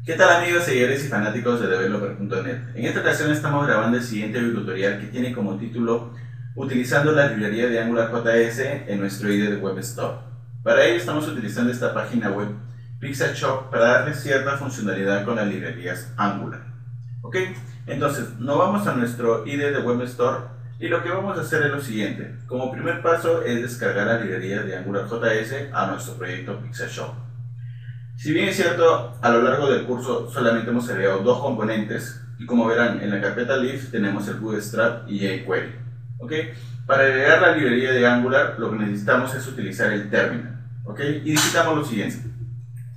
¿Qué tal amigos, seguidores y fanáticos de Developer.net? En esta ocasión estamos grabando el siguiente videotutorial que tiene como título utilizando la librería de AngularJS en nuestro IDE de Web Store. Para ello estamos utilizando esta página web PixelShop para darle cierta funcionalidad con las librerías Angular. ¿Ok? Entonces nos vamos a nuestro IDE de Web Store y lo que vamos a hacer es lo siguiente. Como primer paso es descargar las librerías de AngularJS a nuestro proyecto PixelShop. Si bien es cierto, a lo largo del curso solamente hemos agregado dos componentes y como verán en la carpeta Leaf tenemos el Bootstrap y jQuery. ¿Okay? Para agregar la librería de Angular lo que necesitamos es utilizar el terminal. ¿Okay? Y digitamos lo siguiente: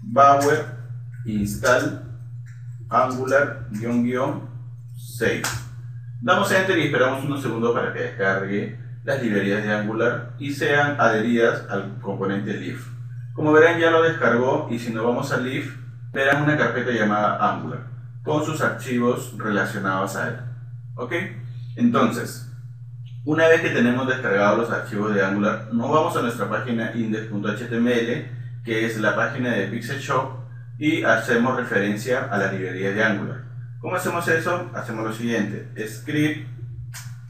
bower install angular-save. Damos enter y esperamos unos segundos para que descargue las librerías de Angular y sean adheridas al componente Leaf. Como verán, ya lo descargó y si nos vamos a Leaf, verán una carpeta llamada Angular con sus archivos relacionados a él. ¿Ok? Entonces, una vez que tenemos descargados los archivos de Angular, nos vamos a nuestra página index.html, que es la página de PixelShop, y hacemos referencia a la librería de Angular. ¿Cómo hacemos eso? Hacemos lo siguiente: script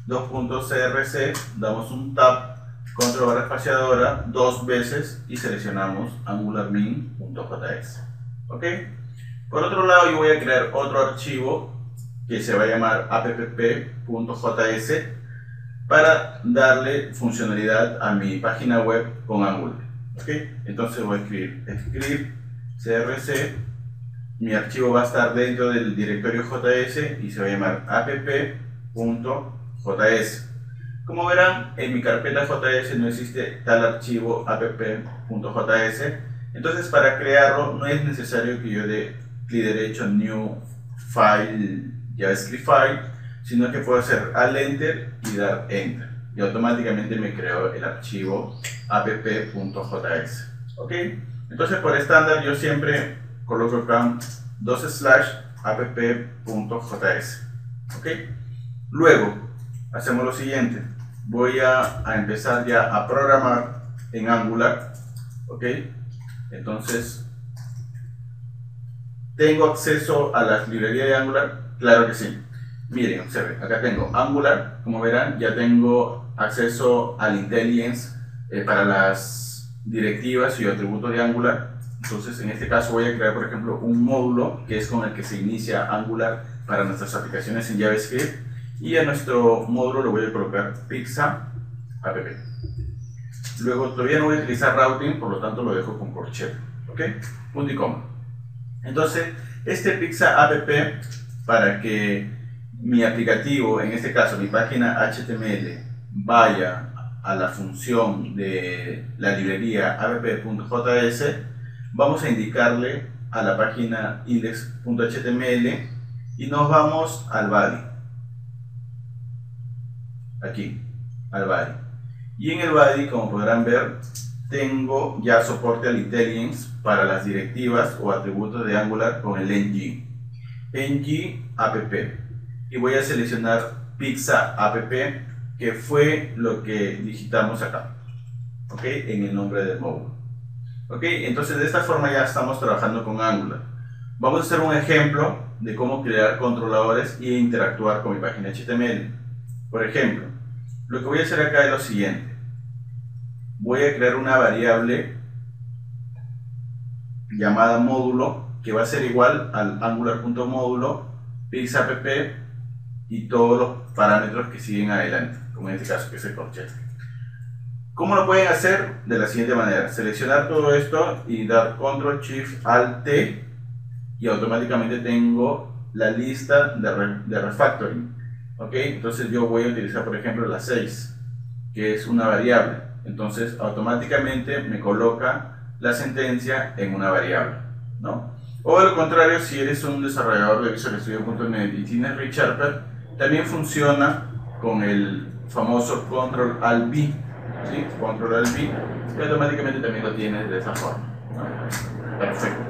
2.crc, damos un tab, control barra espaciadora dos veces y seleccionamos angularmin.js. ¿Ok? Por otro lado, yo voy a crear otro archivo que se va a llamar app.js para darle funcionalidad a mi página web con Angular. ¿Ok? Entonces voy a escribir script crc, mi archivo va a estar dentro del directorio JS y se va a llamar app.js. Como verán, en mi carpeta JS no existe tal archivo app.js, entonces para crearlo no es necesario que yo dé clic derecho New File, JavaScript File, sino que puedo hacer Alt Enter y dar Enter y automáticamente me creó el archivo app.js. ¿Ok? Entonces por estándar yo siempre coloco acá /app.js. ¿Ok? Luego hacemos lo siguiente: voy a empezar ya a programar en Angular. ¿Ok? Entonces, ¿tengo acceso a las librerías de Angular? Claro que sí. Miren, observen, acá tengo Angular. Como verán, ya tengo acceso al IntelliJ para las directivas y atributos de Angular. Entonces, en este caso voy a crear, por ejemplo, un módulo que es con el que se inicia Angular para nuestras aplicaciones en JavaScript. Y a nuestro módulo le voy a colocar pizza app. Luego todavía no voy a utilizar routing, por lo tanto lo dejo con corchete. ¿Ok? Punto y coma. Entonces, este pizza app, para que mi aplicativo, en este caso mi página HTML, vaya a la función de la librería app.js, vamos a indicarle a la página index.html y nos vamos al body. Aquí, al body. Y en el body, como podrán ver, tengo ya soporte al IntelliJ para las directivas o atributos de Angular con el ng app. Y voy a seleccionar pizza app, que fue lo que digitamos acá, ¿ok? En el nombre del módulo. ¿Ok? Entonces de esta forma ya estamos trabajando con Angular. Vamos a hacer un ejemplo de cómo crear controladores e interactuar con mi página HTML. Por ejemplo, lo que voy a hacer acá es lo siguiente: voy a crear una variable llamada módulo que va a ser igual al angular.módulo pizza-app y todos los parámetros que siguen adelante, como en este caso que es el corchete. ¿Cómo lo pueden hacer? De la siguiente manera: seleccionar todo esto y dar Ctrl Shift Alt T y automáticamente tengo la lista de refactoring. ¿Ok? Entonces yo voy a utilizar, por ejemplo, la 6, que es una variable. Entonces automáticamente me coloca la sentencia en una variable, ¿no? O de lo contrario, si eres un desarrollador de Visual Studio.net y tienes ReSharper, también funciona con el famoso Ctrl Alt V, ¿sí? Ctrl Alt V, y automáticamente también lo tienes de esa forma, ¿no? Perfecto.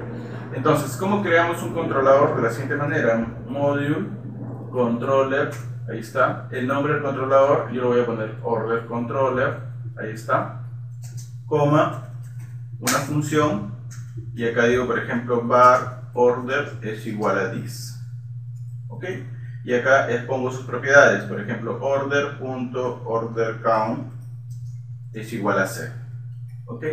Entonces, ¿cómo creamos un controlador? De la siguiente manera: module controller. Ahí está, el nombre del controlador, yo lo voy a poner order controller, ahí está, coma, una función, y acá digo, por ejemplo, var order es igual a this. ¿Ok? Y acá expongo sus propiedades. Por ejemplo, order.orderCount es igual a 0. ¿Ok?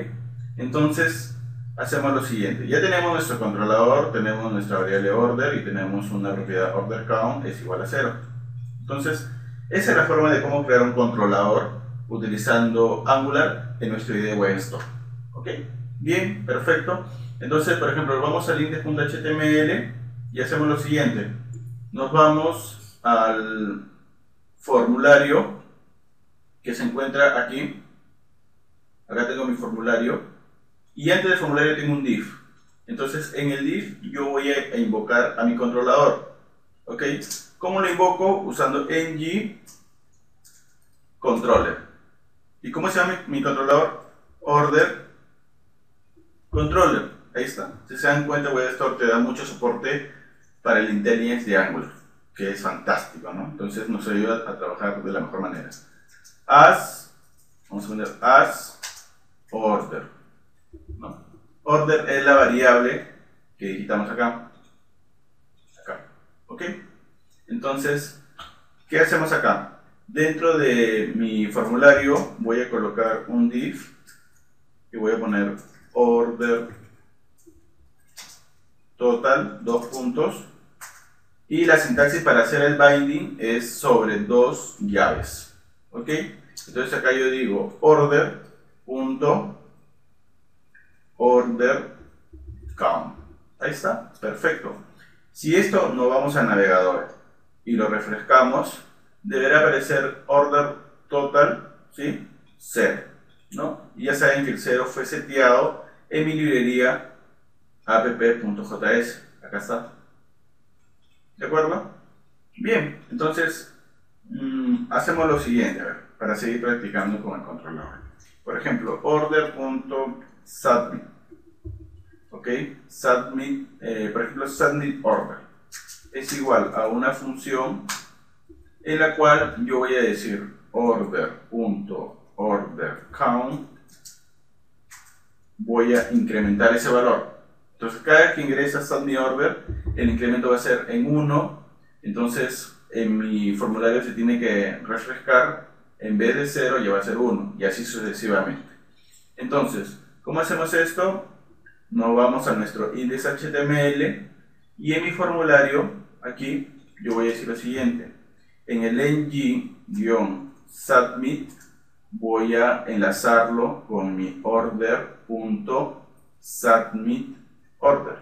Entonces, hacemos lo siguiente. Ya tenemos nuestro controlador, tenemos nuestra variable order y tenemos una propiedad orderCount es igual a 0. Entonces, esa es la forma de cómo crear un controlador utilizando Angular en nuestro IDE WebStore. ¿Ok? Bien, perfecto. Entonces, por ejemplo, vamos al index.html y hacemos lo siguiente. Nos vamos al formulario que se encuentra aquí. Acá tengo mi formulario. Y antes del formulario tengo un div. Entonces, en el div yo voy a invocar a mi controlador. ¿Ok? ¿Cómo lo invoco? Usando ng controller. ¿Y cómo se llama mi controlador? Order controller. Ahí está. Si se dan cuenta, WebStore te da mucho soporte para el IntelliJ de Angular, que es fantástico, ¿no? Entonces nos ayuda a trabajar de la mejor manera. Vamos a poner as order, ¿no? Order es la variable que digitamos acá. ¿Ok? Entonces, ¿qué hacemos acá? Dentro de mi formulario voy a colocar un div y voy a poner order total, 2 puntos, y la sintaxis para hacer el binding es sobre dos llaves. ¿Ok? Entonces acá yo digo order.orderCount. Ahí está, perfecto. Si esto nos vamos al navegador y lo refrescamos, deberá aparecer order total, ¿sí? 0, ¿no? Y ya saben que el 0 fue seteado en mi librería app.js. Acá está. ¿De acuerdo? Bien, entonces hacemos lo siguiente, a ver, para seguir practicando con el controlador. Por ejemplo, order.submit. ¿Ok? Submit, por ejemplo, submit order es igual a una función en la cual yo voy a decir order.orderCount, voy a incrementar ese valor. Entonces cada vez que ingresa submit order, el incremento va a ser en 1, entonces en mi formulario se tiene que refrescar, en vez de 0 ya va a ser 1, y así sucesivamente. Entonces, ¿cómo hacemos esto? Nos vamos a nuestro index.html y en mi formulario, aquí, yo voy a decir lo siguiente. En el ng-submit voy a enlazarlo con mi order.submitOrder.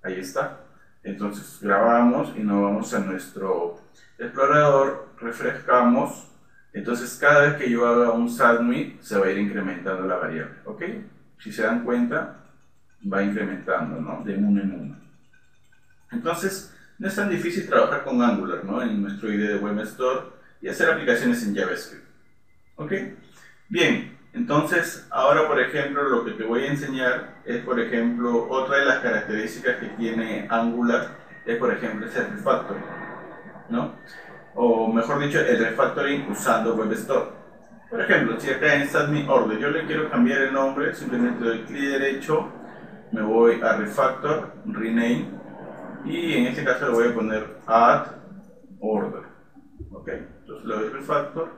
Ahí está. Entonces grabamos y nos vamos a nuestro explorador, refrescamos. Entonces cada vez que yo haga un submit se va a ir incrementando la variable. ¿Ok? Si se dan cuenta, va incrementando, ¿no? De uno en uno. Entonces, no es tan difícil trabajar con Angular, ¿no? En nuestro IDE de WebStore y hacer aplicaciones en JavaScript. ¿Ok? Bien, entonces, ahora por ejemplo, lo que te voy a enseñar es, por ejemplo, otra de las características que tiene Angular es, por ejemplo, ese refactoring, ¿no? O mejor dicho, el refactoring usando WebStore. Por ejemplo, si acá en Submit Order yo le quiero cambiar el nombre, simplemente doy clic derecho, me voy a Refactor, Rename, y en este caso le voy a poner Add Order. ¿Ok? Entonces le doy Refactor,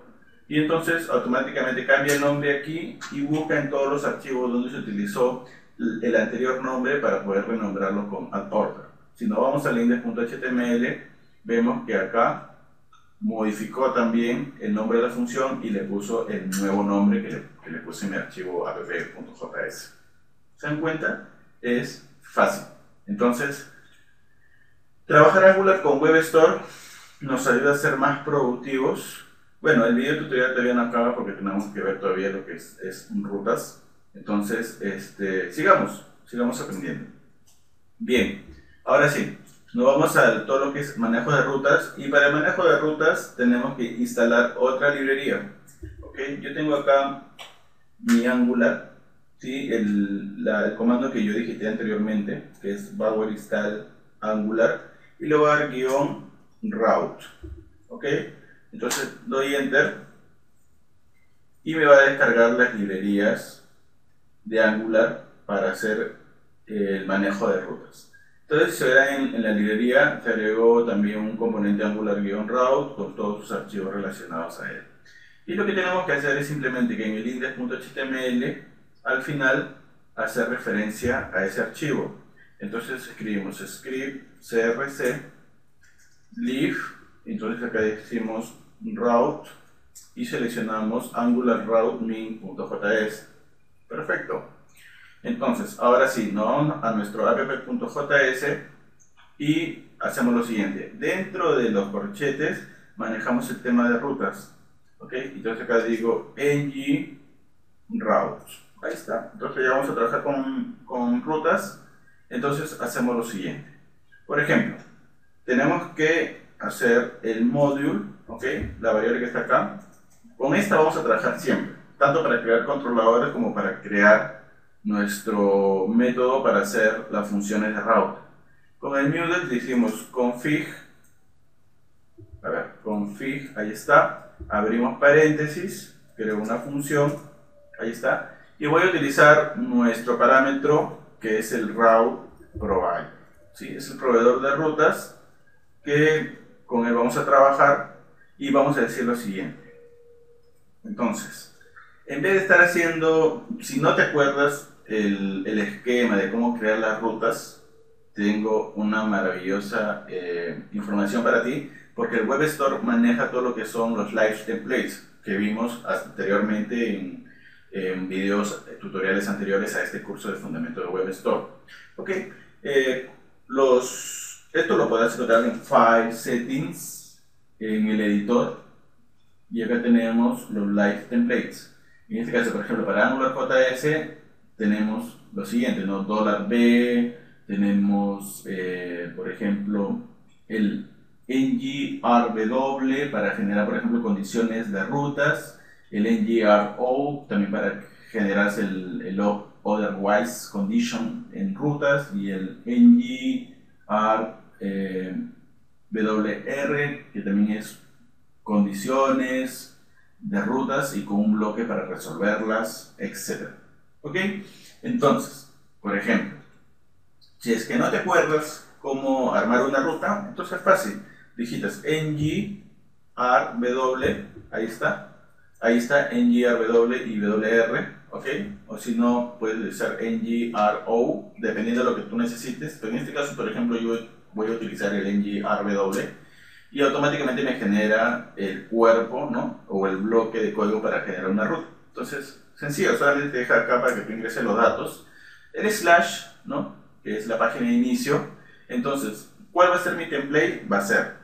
y entonces automáticamente cambia el nombre aquí y busca en todos los archivos donde se utilizó el anterior nombre para poder renombrarlo con Add Order. Si nos vamos al index.html, vemos que acá modificó también el nombre de la función y le puso el nuevo nombre que le puse en mi archivo app.js. ¿Se dan cuenta? Es fácil. Entonces, trabajar Angular con WebStore nos ayuda a ser más productivos. Bueno, el video tutorial todavía no acaba porque tenemos que ver todavía lo que es rutas. Entonces, sigamos aprendiendo. Bien, ahora sí. Nos vamos a todo lo que es manejo de rutas, y para el manejo de rutas tenemos que instalar otra librería. ¿Okay? Yo tengo acá mi Angular, ¿sí? el comando que yo digité anteriormente, que es bower install Angular, y le voy a dar -route. ¿Okay? Entonces doy enter y me va a descargar las librerías de Angular para hacer el manejo de rutas. Entonces, si se verá en la librería, se agregó también un componente Angular-Route con todos sus archivos relacionados a él. Y lo que tenemos que hacer es simplemente que en el index.html, al final, hacer referencia a ese archivo. Entonces escribimos script crc leaf, entonces acá decimos route y seleccionamos angular route min.js. Perfecto. Entonces, ahora sí, nos vamos a nuestro app.js y hacemos lo siguiente. Dentro de los corchetes manejamos el tema de rutas. ¿Ok? Entonces acá digo ng routes. Ahí está. Entonces ya vamos a trabajar con rutas. Entonces hacemos lo siguiente. Por ejemplo, tenemos que hacer el module, ¿ok? La variable que está acá. Con esta vamos a trabajar siempre, tanto para crear controladores como para crear nuestro método para hacer las funciones de route. Con el Moodle decimos config, ahí está, abrimos paréntesis, creo una función, ahí está, y voy a utilizar nuestro parámetro que es el route provider, ¿sí? Es el proveedor de rutas que con él vamos a trabajar y vamos a decir lo siguiente. Entonces, en vez de estar haciendo, si no te acuerdas el esquema de cómo crear las rutas, tengo una maravillosa información para ti, porque el Web Store maneja todo lo que son los live templates que vimos anteriormente en videos tutoriales anteriores a este curso de fundamento de Web Store. Ok, esto lo podrás encontrar en File Settings, en el editor, y acá tenemos los live templates. En este caso, por ejemplo, para AngularJS tenemos lo siguiente, ¿no? $B, tenemos, por ejemplo, el ngrw para generar, por ejemplo, condiciones de rutas, el ngro también para generarse el otherwise condition en rutas, y el ngrwr, que también es condiciones de rutas y con un bloque para resolverlas, etc. ¿Ok? Entonces, por ejemplo, si es que no te acuerdas cómo armar una ruta, entonces es fácil. Digitas ngrw, ahí está ngrw y wr, ¿ok? O si no, puedes utilizar ngro, dependiendo de lo que tú necesites. Pero en este caso, por ejemplo, yo voy a utilizar el ngrw y automáticamente me genera el cuerpo, ¿no? O el bloque de código para generar una ruta. Entonces, sencillo, solamente te deja acá para que tú ingreses los datos. El slash, ¿no? Que es la página de inicio. Entonces, ¿cuál va a ser mi template? Va a ser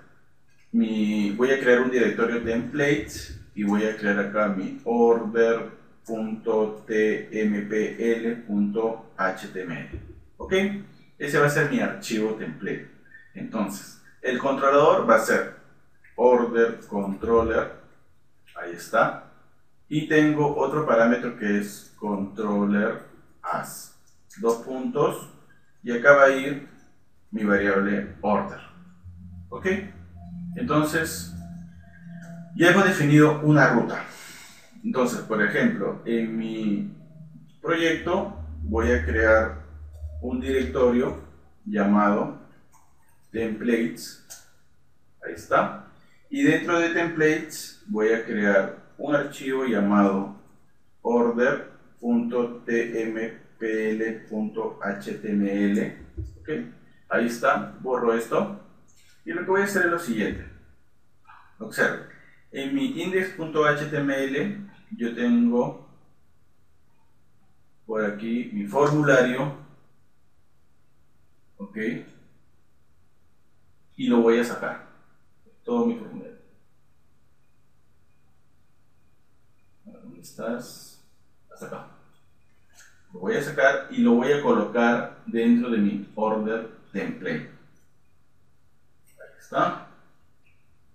voy a crear un directorio templates y voy a crear acá mi order.tmpl.html. ¿Ok? Ese va a ser mi archivo template. Entonces, el controlador va a ser order controller, ahí está, y tengo otro parámetro que es controller as, dos puntos, y acá va a ir mi variable order. ¿Ok? Entonces, ya hemos definido una ruta. Entonces, por ejemplo, en mi proyecto voy a crear un directorio llamado templates, ahí está, y dentro de templates voy a crear un archivo llamado order.tmpl.html, ¿okay? Ahí está, borro esto, y lo que voy a hacer es lo siguiente. Observe, en mi index.html yo tengo por aquí mi formulario, ¿ok? Y lo voy a sacar, todo mi formulario. ¿Dónde estás? Hasta acá. Lo voy a sacar y lo voy a colocar dentro de mi order template. Ahí está.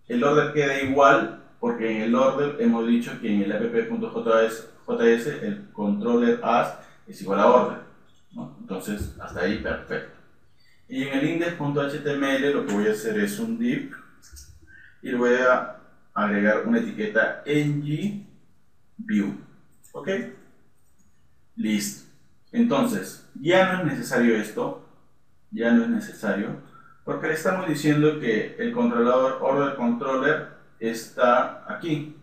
El order queda igual porque en el order hemos dicho que en el app.js el controller as es igual a order, ¿no? Entonces, hasta ahí perfecto. Y en el index.html lo que voy a hacer es un div y le voy a agregar una etiqueta ngView. ¿Ok? Listo. Entonces, ya no es necesario esto, ya no es necesario, porque le estamos diciendo que el controlador order controller está aquí,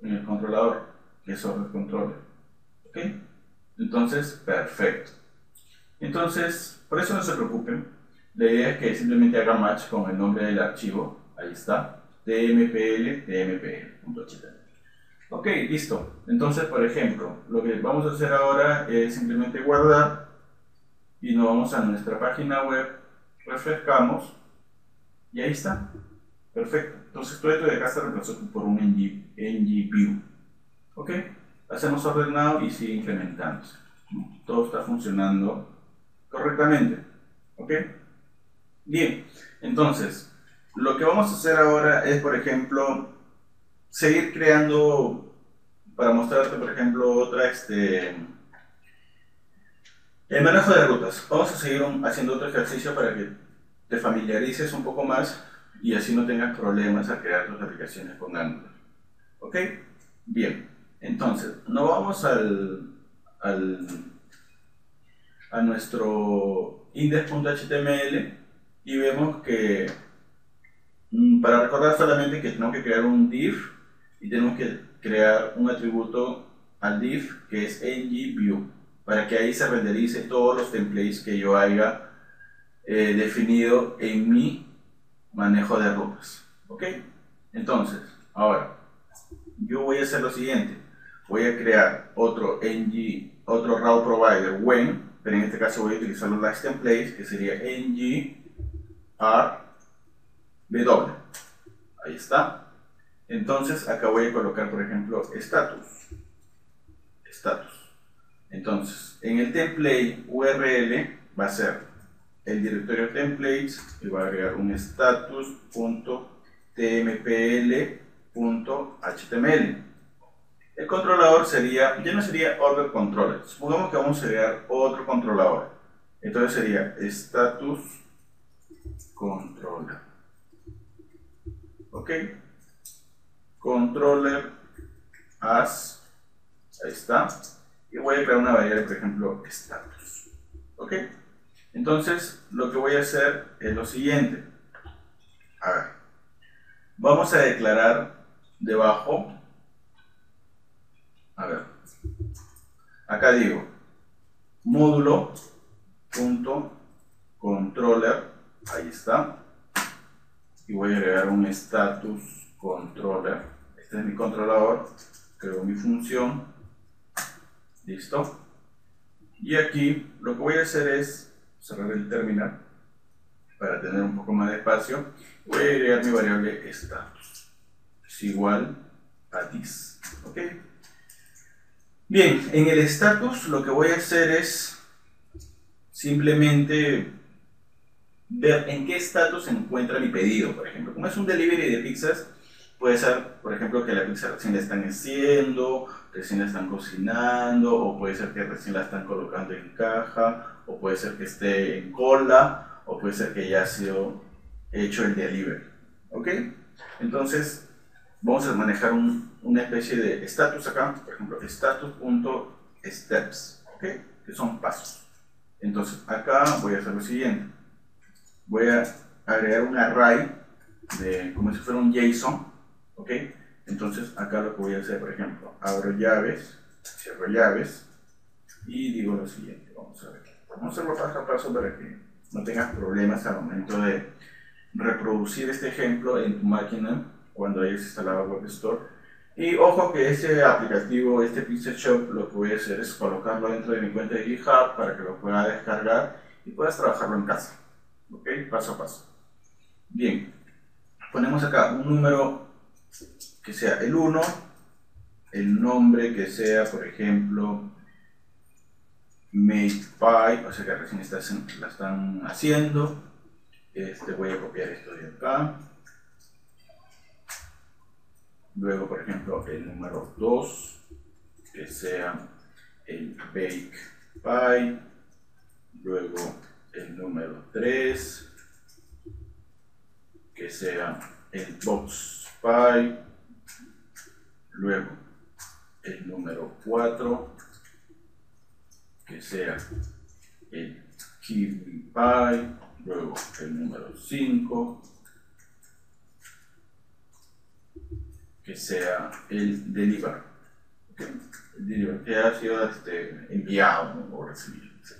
en el controlador, que es order controller. ¿Ok? Entonces, perfecto. Entonces, por eso no se preocupen. La idea es que simplemente haga match con el nombre del archivo. Ahí está. tmpl.html. Ok, listo. Entonces, por ejemplo, lo que vamos a hacer ahora es simplemente guardar y nos vamos a nuestra página web, refrescamos y ahí está. Perfecto. Entonces, todo esto de acá se reemplazó por un ngView. Ok. Hacemos ordenado y sigue incrementándose. Todo está funcionando correctamente. ¿Ok? Bien, entonces, lo que vamos a hacer ahora es, por ejemplo, seguir creando, para mostrarte, por ejemplo, el manejo de rutas. Vamos a seguir haciendo otro ejercicio para que te familiarices un poco más y así no tengas problemas al crear tus aplicaciones con Angular. ¿Ok? Bien, entonces, nos vamos a nuestro index.html y vemos que para recordar solamente que tenemos que crear un div y tenemos que crear un atributo al div que es ngView para que ahí se renderice todos los templates que yo haya definido en mi manejo de rutas. ¿Ok? Entonces, ahora yo voy a hacer lo siguiente, voy a crear otro route provider when, pero en este caso voy a utilizar los last templates que sería ngRw. Ahí está. Entonces acá voy a colocar, por ejemplo, status. Entonces, en el template URL va a ser el directorio templates y va a agregar un status.tmpl.html. El controlador sería, ya no sería order controller. Supongamos que vamos a crear otro controlador. Entonces sería status controller. ¿Ok? Controller as, ahí está, y voy a crear una variable, por ejemplo, status. ¿Ok? Entonces, lo que voy a hacer es lo siguiente. A ver, vamos a declarar debajo, a ver, acá digo, módulo.controller, ahí está, y voy a agregar un status controller. Este es mi controlador, creo mi función, listo. Y aquí lo que voy a hacer es cerrar el terminal para tener un poco más de espacio. Voy a agregar mi variable status, es igual a this. ¿Ok? Bien, en el status lo que voy a hacer es simplemente ver en qué estatus se encuentra mi pedido. Por ejemplo, como es un delivery de pizzas, puede ser, por ejemplo, que la pizza recién la están haciendo, recién la están cocinando, o puede ser que recién la están colocando en caja, o puede ser que esté en cola, o puede ser que ya ha sido hecho el delivery. ¿Ok? Entonces, vamos a manejar una especie de status acá, por ejemplo, status.steps, ¿ok? Que son pasos. Entonces, acá voy a hacer lo siguiente. Voy a agregar un array como si fuera un JSON, ¿ok? Entonces acá lo que voy a hacer, por ejemplo, abro llaves, cierro llaves y digo lo siguiente, vamos a ver. Vamos a hacerlo paso a paso para que no tengas problemas al momento de reproducir este ejemplo en tu máquina cuando hayas instalado Web Store. Y ojo que este aplicativo, este Pizza Shop, lo que voy a hacer es colocarlo dentro de mi cuenta de GitHub para que lo pueda descargar y puedas trabajarlo en casa. ¿Ok? Paso a paso. Bien, ponemos acá un número que sea el 1, el nombre que sea, por ejemplo, Make Pie, o sea que recién la están haciendo. Voy a copiar esto de acá. Luego, por ejemplo, el número 2, que sea el Bake Pie. Luego el número 3, que sea el Box Pie. Luego el número 4, que sea el KiwiPie, luego el número 5, que sea el deliver, ¿okay? El deliver que ha sido enviado, ¿no? O recibido, etc.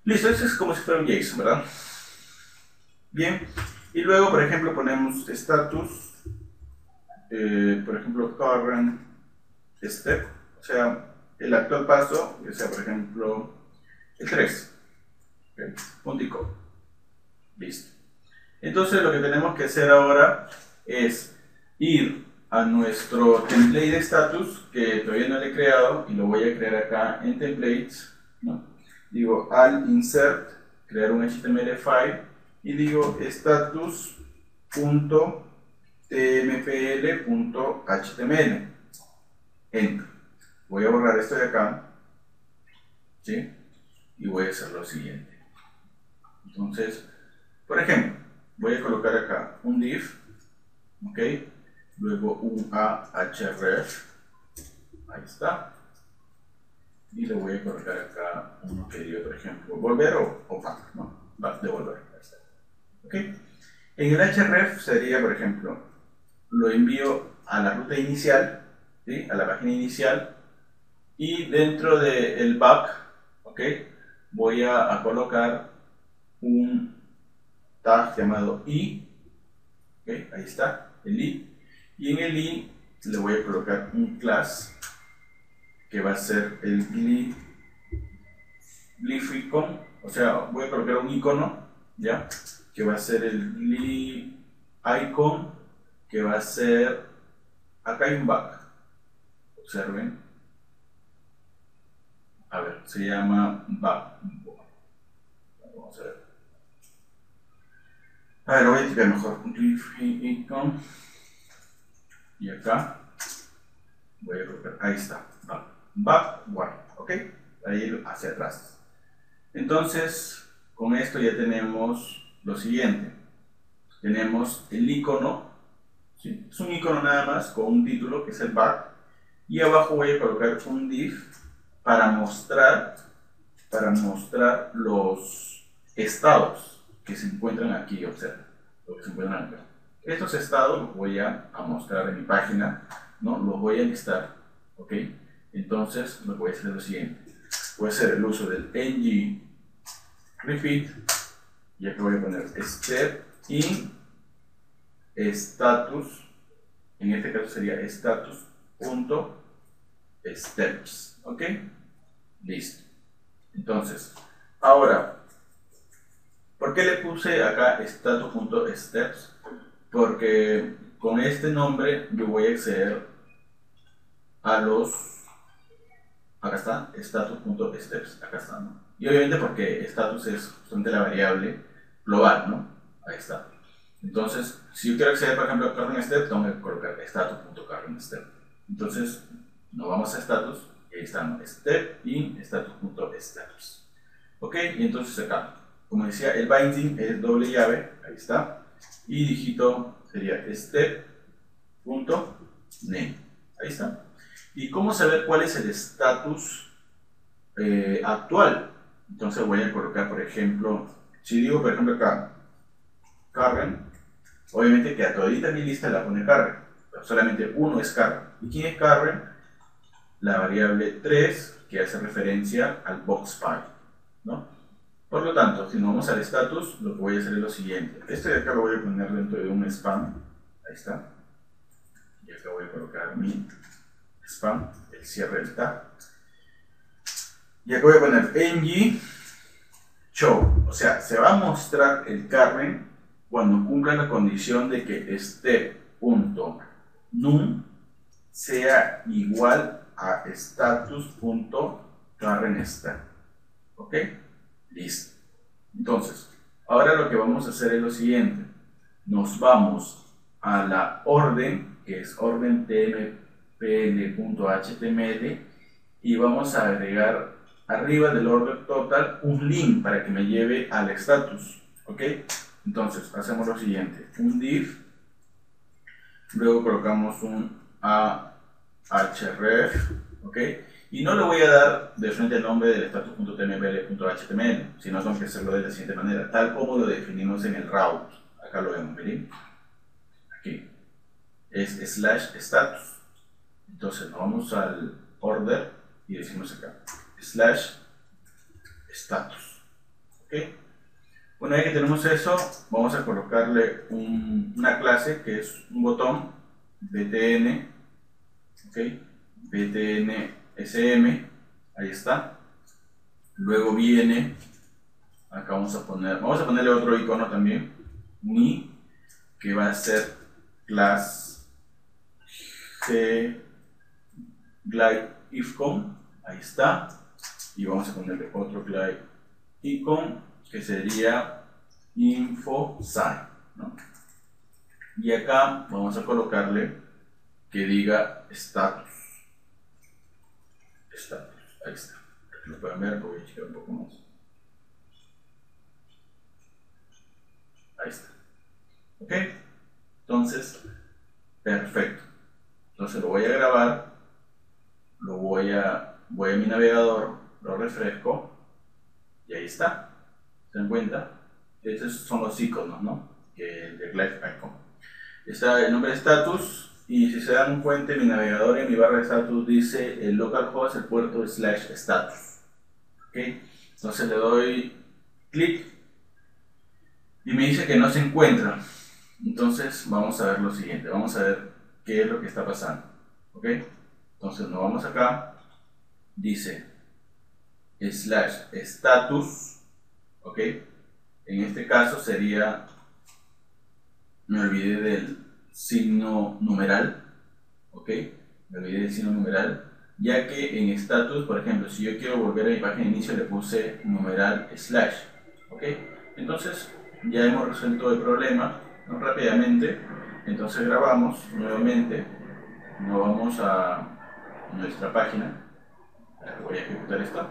Listo, eso es como si fuera un JSON, ¿verdad? Bien, y luego, por ejemplo, ponemos status, por ejemplo, current step, o sea, el actual paso, que sea, por ejemplo, el 3. Okay. Puntico. Listo. Entonces, lo que tenemos que hacer ahora es ir a nuestro template de status, que todavía no le he creado, y lo voy a crear acá en templates, ¿no? Digo al insert, crear un HTML file, y digo status.tmpl.html. Enter. Voy a borrar esto de acá, ¿sí? Y voy a hacer lo siguiente. Entonces, por ejemplo, voy a colocar acá un div, ¿ok? Luego un ahref, ahí está. Y le voy a colocar acá uno que diga, por ejemplo, volver o back, ¿no? Back, devolver, ahí está. ¿Ok? En el href sería, por ejemplo, lo envío a la ruta inicial, ¿sí? A la página inicial, y dentro del back, ¿ok? Voy a colocar un tag llamado i, ¿okay? Ahí está, el i, y en el i le voy a colocar un class que va a ser el glyphicon, o sea, voy a colocar un icono, ¿ya? Que va a ser el glyicon, que va a ser, acá hay un back, observen, a ver, se llama back, vamos a ver. A ver, lo voy a explicar mejor. Glyphicon. Y acá voy a colocar, ahí está, backward, ¿ok? Ahí hacia atrás. Entonces, con esto ya tenemos lo siguiente. Tenemos el icono, ¿sí? Es un icono nada más con un título que es el back. Y abajo voy a colocar un div para mostrar los estados que se encuentran aquí, observen, lo que se encuentran acá. Estos estados los voy a mostrar en mi página, ¿no? Los voy a listar, ¿ok? Entonces, lo que voy a hacer es lo siguiente. Voy a hacer el uso del ng repeat, y aquí voy a poner step in status, en este caso sería status.steps, ¿ok? Listo. Entonces, ahora, ¿por qué le puse acá status.steps? Porque con este nombre yo voy a acceder a los, acá está, status.steps, acá está, ¿no? Y obviamente porque status es justamente la variable global, ¿no? Ahí está. Entonces, si yo quiero acceder, por ejemplo, a current step, tengo que colocar status.currentStep. Entonces, nos vamos a status, y ahí está, ¿no? Step in status.steps. ¿Ok? Y entonces acá, como decía, el binding es doble llave, ahí está, y dígito sería step.name, ahí está. ¿Y cómo saber cuál es el estatus actual? Entonces voy a colocar, por ejemplo, si digo, por ejemplo, acá, current, obviamente que a todita mi lista la pone current, pero solamente uno es current. ¿Y quién es current? La variable 3, que hace referencia al boxpy, ¿no? Por lo tanto, si nos vamos al status, lo que voy a hacer es lo siguiente. Este de acá lo voy a poner dentro de un spam. Ahí está. Y acá voy a colocar mi spam, el cierre del tag. Y acá voy a poner ng show. O sea, se va a mostrar el current cuando cumpla la condición de que step.num sea igual a status.currentStep. ¿Ok? Listo. Entonces, ahora lo que vamos a hacer es lo siguiente. Nos vamos a la orden, que es orden tmpl.html, y vamos a agregar arriba del orden total un link para que me lleve al status. ¿Ok? Entonces, hacemos lo siguiente. Un div, luego colocamos un ahref, ¿ok? Y no le voy a dar de frente el nombre del status.tmpl.html, sino tengo que hacerlo de la siguiente manera, tal como lo definimos en el route. Acá lo vemos, ¿bien? Aquí. Es /status. Entonces nos vamos al order y decimos acá, /status. ¿Ok? Una vez que tenemos eso, vamos a colocarle una clase que es un botón btn, ¿ok? btn sm, ahí está. Luego viene, acá vamos a ponerle otro icono también, mi, que va a ser class glide icon, ahí está. Y vamos a ponerle otro glide icon que sería info sign, ¿no? Y acá vamos a colocarle que diga status. Ahí está. Aquí lo pueden ver, voy a checar un poco más. Ahí está. ¿Ok? Entonces, perfecto. Entonces lo voy a grabar, voy a mi navegador, lo refresco y ahí está. ¿Se dan cuenta? Estos son los iconos, ¿no? De Glide Icon. Está el nombre de status. Y si se dan cuenta, en mi navegador, en mi barra de status, dice el localhost, el puerto /status. ¿Ok? Entonces le doy clic y me dice que no se encuentra. Entonces vamos a ver lo siguiente, vamos a ver qué es lo que está pasando. ¿Ok? Entonces nos vamos acá, dice /status. ¿Ok? En este caso sería, me olvidé del signo numeral, ¿ok? Me olvidé del signo numeral, ya que en status, por ejemplo, si yo quiero volver a mi página de inicio, le puse numeral /, ¿ok? Entonces, ya hemos resuelto el problema, ¿no? Rápidamente. Entonces grabamos nuevamente, nos vamos a nuestra página. Voy a ejecutar esto.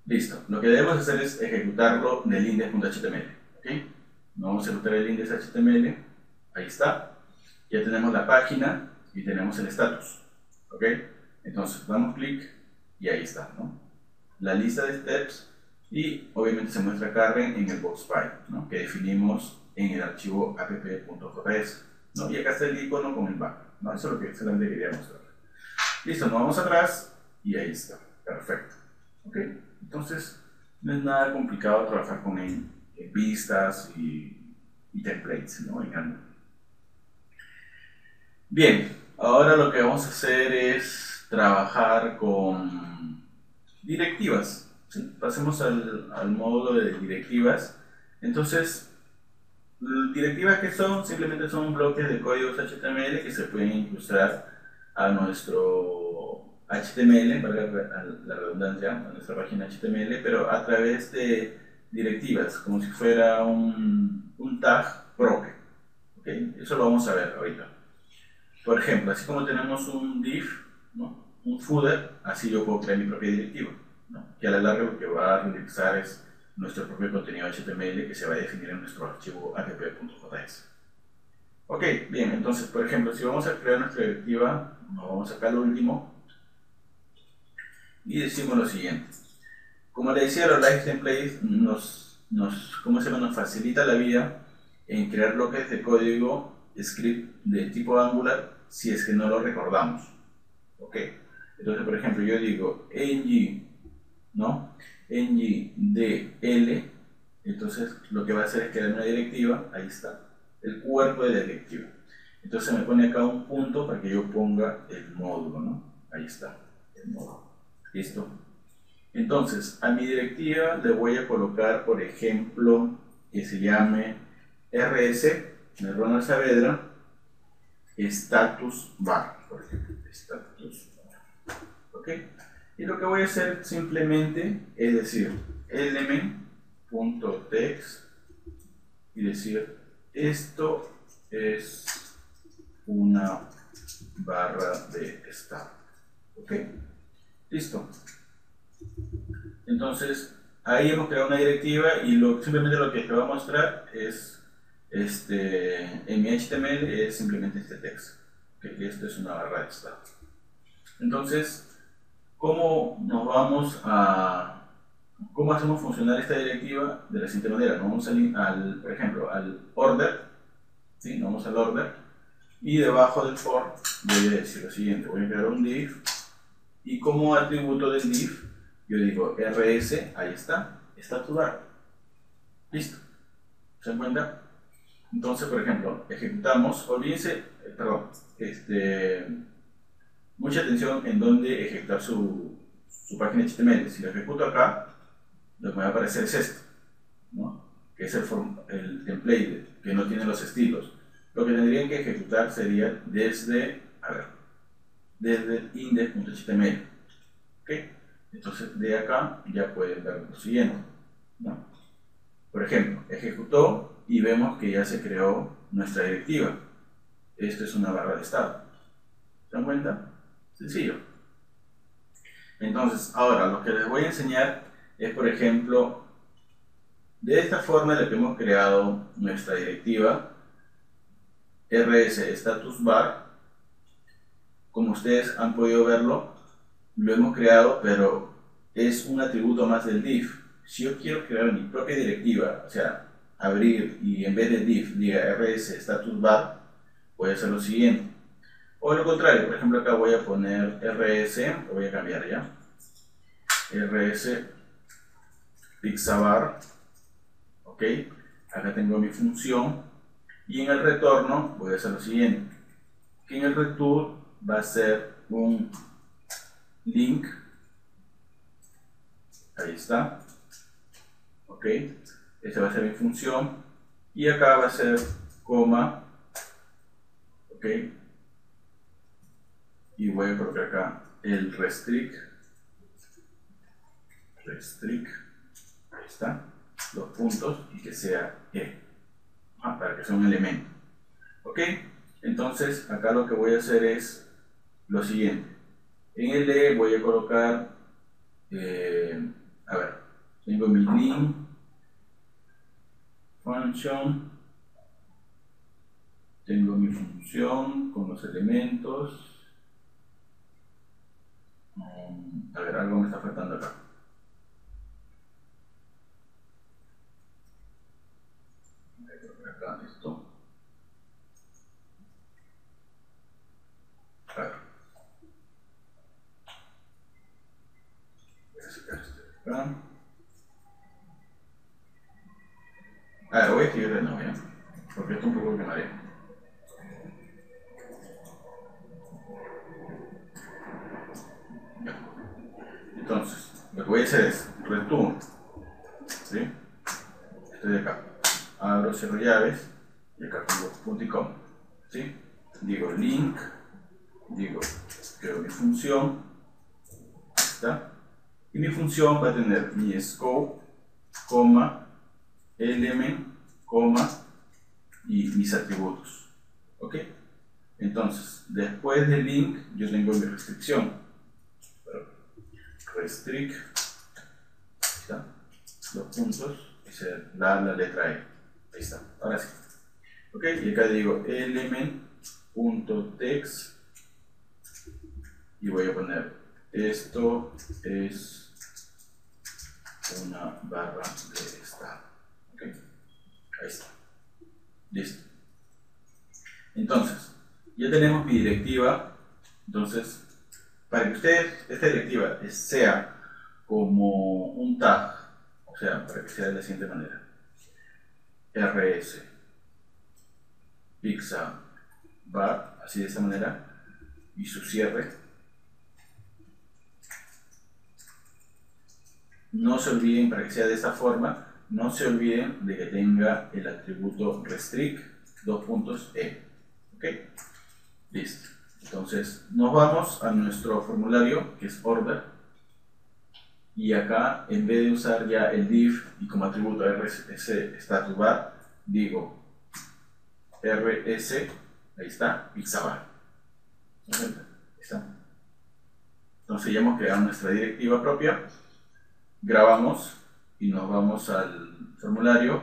Listo, lo que debemos hacer es ejecutarlo del index.html. ¿Okay? Vamos a ejecutar el index.html, ahí está. Ya tenemos la página y tenemos el status. ¿Ok? Entonces damos clic y ahí está, ¿no? La lista de steps y obviamente se muestra Karen en el box file, ¿no? Que definimos en el archivo app.js, ¿no? Y acá está el icono con el back, ¿no? Eso es lo que solamente quería mostrar. Listo, nos vamos atrás y ahí está, perfecto. ¿Ok? Entonces, no es nada complicado trabajar con vistas y templates, ¿no? Bien, ahora lo que vamos a hacer es trabajar con directivas. ¿Sí? Pasemos al módulo de directivas. Entonces, directivas que son, simplemente son bloques de códigos HTML que se pueden incrustar a nuestro HTML, para la redundancia, a nuestra página HTML, pero a través de directivas, como si fuera un tag proc. ¿Okay? Eso lo vamos a ver ahorita. Por ejemplo, así como tenemos un div, ¿no? Un footer, así yo puedo crear mi propia directiva, ¿no? Que a la larga lo que va a indexar es nuestro propio contenido HTML que se va a definir en nuestro archivo app.js. Ok, bien, entonces, por ejemplo, si vamos a crear nuestra directiva, nos vamos acá al último y decimos lo siguiente. Como le decía, los live templates nos facilita la vida en crear bloques de código script de tipo Angular si es que no lo recordamos. Ok, entonces, por ejemplo, yo digo ng, ¿no? ngdl, entonces lo que va a hacer es crear una directiva, ahí está, el cuerpo de la directiva. Entonces me pone acá un punto para que yo ponga el módulo, ¿no? Ahí está, el módulo. ¿Listo? Entonces, a mi directiva le voy a colocar, por ejemplo, que se llame rs, de Ronald Saavedra, status bar, por ejemplo, status bar. ¿Ok? Y lo que voy a hacer simplemente es decir element.text y decir esto es una barra de start. ¿Ok? Listo. Entonces, ahí hemos creado una directiva y simplemente lo que te va a mostrar es En mi HTML es simplemente este texto, que esto es una barra de estado. Entonces, ¿cómo hacemos funcionar esta directiva? De la siguiente manera, nos vamos por ejemplo, al order, ¿sí? Nos vamos al order, y debajo del for voy a decir lo siguiente, voy a crear un div, y como atributo del div, yo digo rs, ahí está, status bar, listo, ¿se dan cuenta? Entonces, por ejemplo, ejecutamos, olvídense, mucha atención en dónde ejecutar su página HTML. Si lo ejecuto acá, lo que me va a aparecer es esto, ¿no? Que es el template, que no tiene los estilos. Lo que tendrían que ejecutar sería desde el index.html. ¿Ok? Entonces, de acá ya pueden ver lo siguiente, ¿no? Por ejemplo, ejecutó y vemos que ya se creó nuestra directiva. Esto es una barra de estado. ¿Se dan cuenta? Sencillo. Entonces, ahora lo que les voy a enseñar es, por ejemplo, de esta forma en la que hemos creado nuestra directiva rs status bar. Como ustedes han podido verlo, lo hemos creado, pero es un atributo más del div. Si yo quiero crear mi propia directiva, o sea, abrir y en vez de div diga rs status bar, voy a hacer lo siguiente. O lo contrario, por ejemplo acá voy a poner rs, lo voy a cambiar ya, rs pixabar, ok, acá tengo mi función, y en el retorno voy a hacer lo siguiente, que en el return va a ser un link, ahí está, ok, esta va a ser mi función, y acá va a ser coma, ok, y voy a colocar acá el restrict, ahí está, los puntos, y que sea e, para que sea un elemento, ok. Entonces acá lo que voy a hacer es lo siguiente, en el e voy a colocar, tengo mi link function, tengo mi función con los elementos, algo me está faltando acá. Voy a colocar acá esto. Voy a sacar esto de acá. Voy a escribir de nuevo, ¿ya? Porque esto es un poco que marea. Entonces, lo que voy a hacer es return, ¿sí? Estoy de acá. Abro, cierro llaves y acá pongo punto y coma, ¿sí? Digo link, digo creo mi función, ¿está? Y mi función va a tener mi scope, coma, element, coma y mis atributos, ¿ok? Entonces, después del link yo tengo mi restricción, restrict, ¿está? Los puntos y se da la letra E, ahí está, ahora sí, ¿ok? Y acá digo element.text y voy a poner esto es una barra de estado, ¿ok? Ahí está, listo. Entonces, ya tenemos mi directiva. Entonces, para que esta directiva sea como un tag, o sea, para que sea de la siguiente manera, rs pizza bar, así de esta manera, y su cierre, no se olviden, para que sea de esta forma, no se olviden de que tenga el atributo restrict, dos puntos e, ok, listo. Entonces nos vamos a nuestro formulario que es order, y acá en vez de usar ya el div y como atributo rs status bar, digo rs, ahí está, pixabar, ahí está. Entonces ya hemos creado nuestra directiva propia, grabamos y nos vamos al formulario,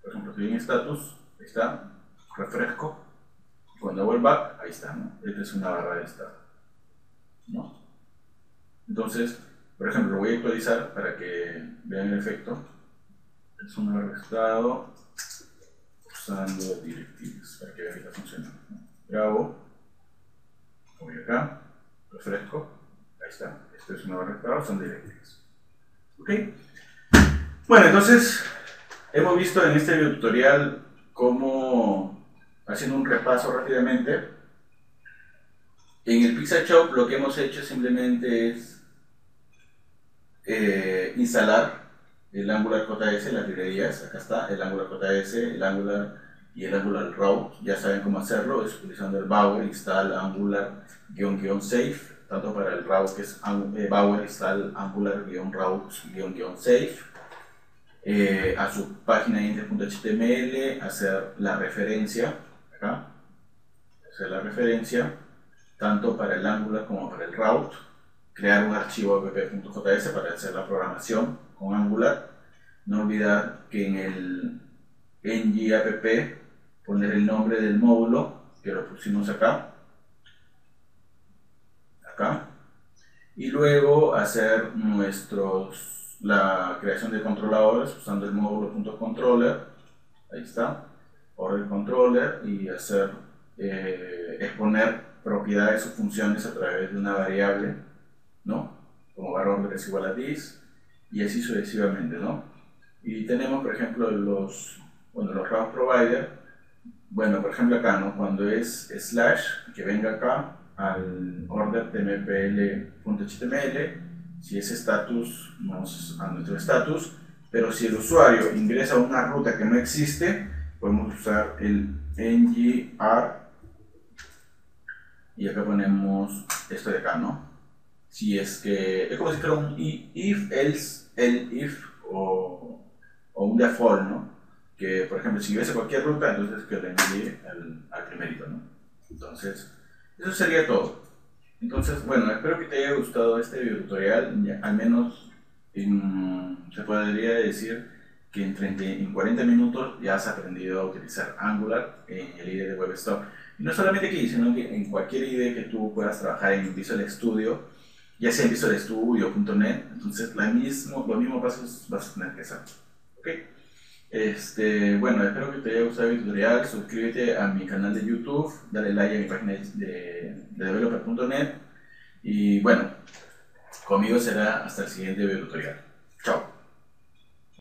por ejemplo estoy en status, Ahí está, refresco. Cuando vuelva, ahí está, ¿no? Esta es una barra de estado, ¿no? Entonces, por ejemplo, lo voy a actualizar para que vean el efecto. Es una barra de estado usando directivas para que vean que está funcionando, ¿no? Grabo, voy acá, refresco, ahí está. Esto es una barra de estado, son directivas. ¿Ok? Bueno, entonces hemos visto en este video tutorial cómo, haciendo un repaso rápidamente, en el PixelShop lo que hemos hecho simplemente es instalar el Angular JS, las librerías. Acá está el Angular JS, el Angular y el Angular Raw. Ya saben cómo hacerlo, es utilizando el Bower install Angular-safe, tanto para el Raw que es Bower install Angular-Raw-safe. A su página index.html, hacer la referencia, acá, hacer la referencia, tanto para el Angular como para el route, crear un archivo app.js para hacer la programación con Angular. No olvidar que en el ng-app poner el nombre del módulo, que lo pusimos acá, y luego hacer la creación de controladores usando el módulo.controller, ahí está, order controller, y hacer exponer propiedades o funciones a través de una variable, ¿no? Como var_order es igual a this, y así sucesivamente, ¿no? Y tenemos, por ejemplo, los route provider. Bueno, por ejemplo acá, ¿no? Cuando es slash, que venga acá al order tmpl.html, si es status, vamos a nuestro status, pero si el usuario ingresa a una ruta que no existe, podemos usar el ngr, y acá ponemos esto de acá, ¿no? Si es que es como si fuera un if, else, if o un default, ¿no? Que, por ejemplo, si ingresa cualquier ruta, entonces que le envíe al primerito, ¿no? Entonces, eso sería todo. Entonces, bueno, espero que te haya gustado este video tutorial. Al menos se podría decir que en 40 minutos ya has aprendido a utilizar Angular en el IDE de WebStop. Y no solamente aquí, sino que en cualquier IDE que tú puedas trabajar en Visual Studio, ya sea en Visual Studio.net, entonces los mismos pasos vas a tener que hacer. ¿Ok? Bueno, espero que te haya gustado el tutorial. Suscríbete a mi canal de YouTube, dale like a mi página de developer.net, y bueno, conmigo será hasta el siguiente video tutorial. Chao.